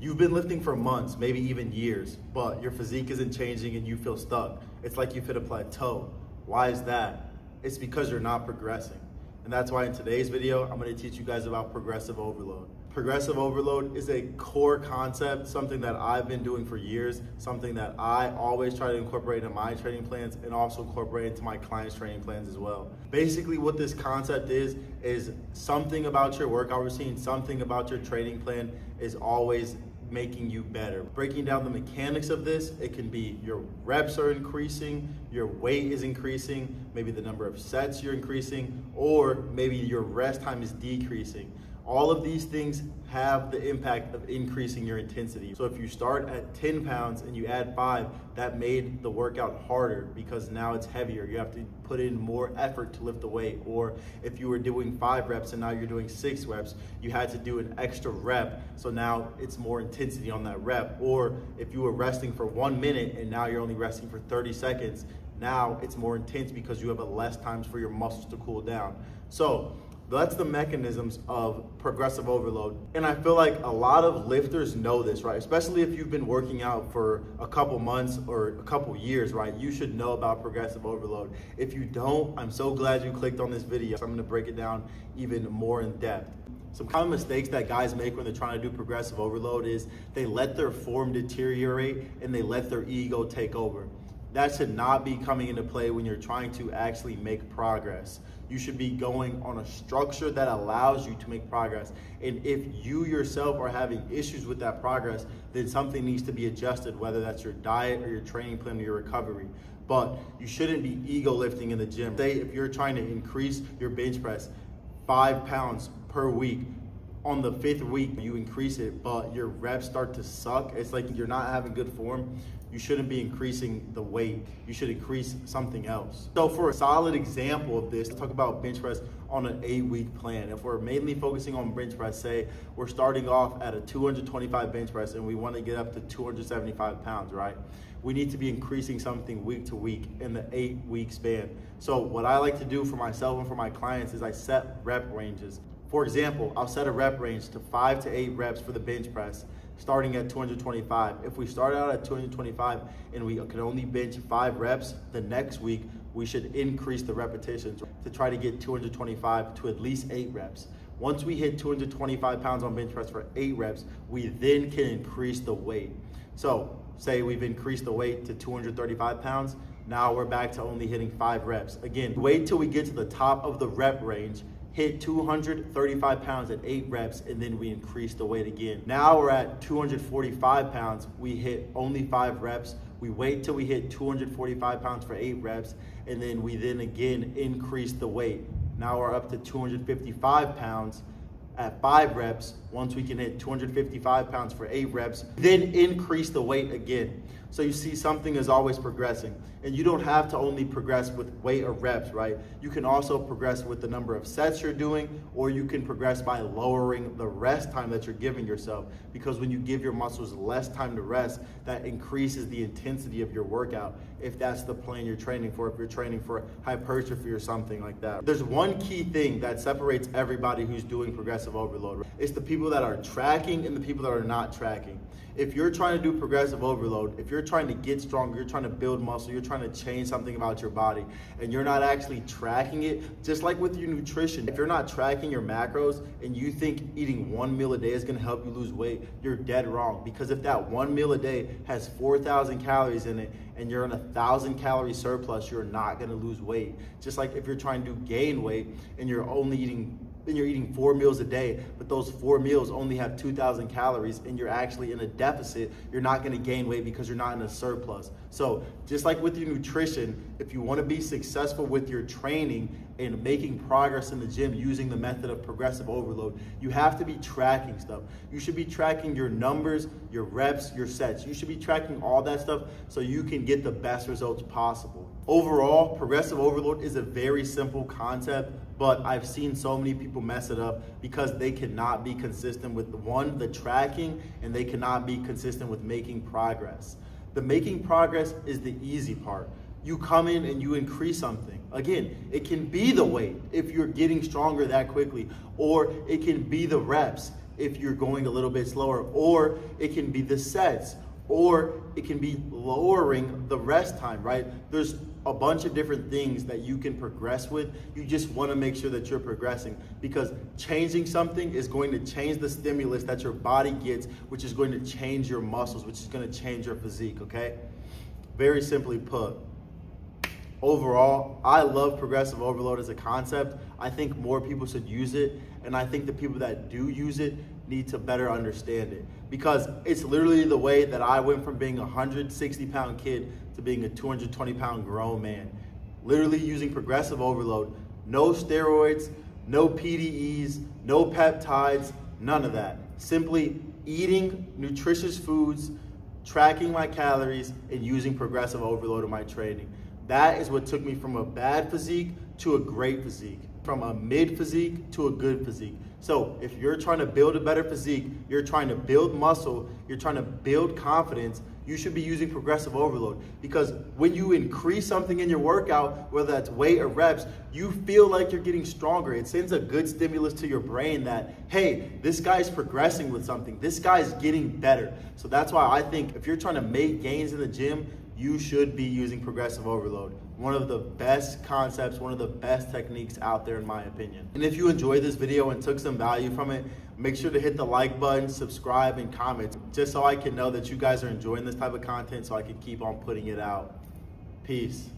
You've been lifting for months, maybe even years, but your physique isn't changing and you feel stuck. It's like you've hit a plateau. Why is that? It's because you're not progressing. And that's why in today's video, I'm gonna teach you guys about progressive overload. Progressive overload is a core concept, something that I've been doing for years, something that I always try to incorporate in my training plans and also incorporate into my clients' training plans as well. Basically what this concept is something about your workout routine, something about your training plan is always making you better. Breaking down the mechanics of this, it can be your reps are increasing, your weight is increasing, maybe the number of sets you're increasing, or maybe your rest time is decreasing. All of these things have the impact of increasing your intensity. So if you start at 10 pounds and you add 5, that made the workout harder because now it's heavier. You have to put in more effort to lift the weight. Or if you were doing 5 reps and now you're doing 6 reps, you had to do an extra rep. So now it's more intensity on that rep. Or if you were resting for 1 minute and now you're only resting for 30 seconds, now it's more intense because you have less times for your muscles to cool down. So that's the mechanisms of progressive overload. And I feel like a lot of lifters know this, right? Especially if you've been working out for a couple months or a couple years, right? You should know about progressive overload. If you don't, I'm so glad you clicked on this video. So I'm gonna break it down even more in depth. Some common mistakes that guys make when they're trying to do progressive overload is they let their form deteriorate and they let their ego take over. That should not be coming into play when you're trying to actually make progress. You should be going on a structure that allows you to make progress. And if you yourself are having issues with that progress, then something needs to be adjusted, whether that's your diet or your training plan or your recovery. But you shouldn't be ego lifting in the gym. Say if you're trying to increase your bench press 5 pounds per week, on the 5th week, you increase it, but your reps start to suck. It's like you're not having good form. You shouldn't be increasing the weight. You should increase something else. So for a solid example of this, let's talk about bench press on an 8-week plan. If we're mainly focusing on bench press, say we're starting off at a 225 bench press and we want to get up to 275 pounds, right? We need to be increasing something week to week in the 8-week span. So what I like to do for myself and for my clients is I set rep ranges. For example, I'll set a rep range to 5 to 8 reps for the bench press, starting at 225. If we start out at 225 and we can only bench 5 reps, the next week we should increase the repetitions to try to get 225 to at least 8 reps. Once we hit 225 pounds on bench press for 8 reps, we then can increase the weight. So say we've increased the weight to 235 pounds, now we're back to only hitting 5 reps. Again, wait till we get to the top of the rep range, hit 235 pounds at 8 reps, and then we increase the weight again. Now we're at 245 pounds, we hit only 5 reps. We wait till we hit 245 pounds for 8 reps, and then we then again increase the weight. Now we're up to 255 pounds at 5 reps. Once we can hit 255 pounds for 8 reps, then increase the weight again. So you see, something is always progressing. And you don't have to only progress with weight or reps, right? You can also progress with the number of sets you're doing, or you can progress by lowering the rest time that you're giving yourself. Because when you give your muscles less time to rest, that increases the intensity of your workout, if that's the plan you're training for, if you're training for hypertrophy or something like that. There's one key thing that separates everybody who's doing progressive overload. It's the people that are tracking and the people that are not tracking. If you're trying to do progressive overload, if you're trying to get stronger, you're trying to build muscle, you're trying to change something about your body, and you're not actually tracking it, just like with your nutrition, if you're not tracking your macros and you think eating 1 meal a day is gonna help you lose weight, you're dead wrong. Because if that 1 meal a day has 4,000 calories in it and you're in a 1,000 calorie surplus, you're not gonna lose weight. Just like if you're trying to gain weight and you're eating 4 meals a day, but those 4 meals only have 2,000 calories and you're actually in a deficit, you're not gonna gain weight because you're not in a surplus. So just like with your nutrition, if you wanna be successful with your training and making progress in the gym using the method of progressive overload, you have to be tracking stuff. You should be tracking your numbers, your reps, your sets. You should be tracking all that stuff so you can get the best results possible. Overall, progressive overload is a very simple concept, but I've seen so many people mess it up because they cannot be consistent with the tracking, and they cannot be consistent with making progress. The making progress is the easy part. You come in and you increase something. Again, it can be the weight if you're getting stronger that quickly, or it can be the reps if you're going a little bit slower, or it can be the sets, or it can be lowering the rest time, right? There's a bunch of different things that you can progress with. You just want to make sure that you're progressing, because changing something is going to change the stimulus that your body gets, which is going to change your muscles, which is going to change your physique, okay? Very simply put, overall, I love progressive overload as a concept. I think more people should use it, and I think the people that do use it need to better understand it, because it's literally the way that I went from being a 160-pound kid to being a 220-pound grown man. Literally using progressive overload, no steroids, no PDEs, no peptides, none of that. Simply eating nutritious foods, tracking my calories, and using progressive overload in my training. That is what took me from a bad physique to a great physique, from a mid physique to a good physique. So if you're trying to build a better physique, you're trying to build muscle, you're trying to build confidence, you should be using progressive overload, because when you increase something in your workout, whether that's weight or reps, you feel like you're getting stronger. It sends a good stimulus to your brain that, hey, this guy's progressing with something. This guy's getting better. So that's why I think if you're trying to make gains in the gym, you should be using progressive overload. One of the best concepts, one of the best techniques out there in my opinion. And if you enjoyed this video and took some value from it, make sure to hit the like button, subscribe, and comment, just so I can know that you guys are enjoying this type of content, so I can keep on putting it out. Peace.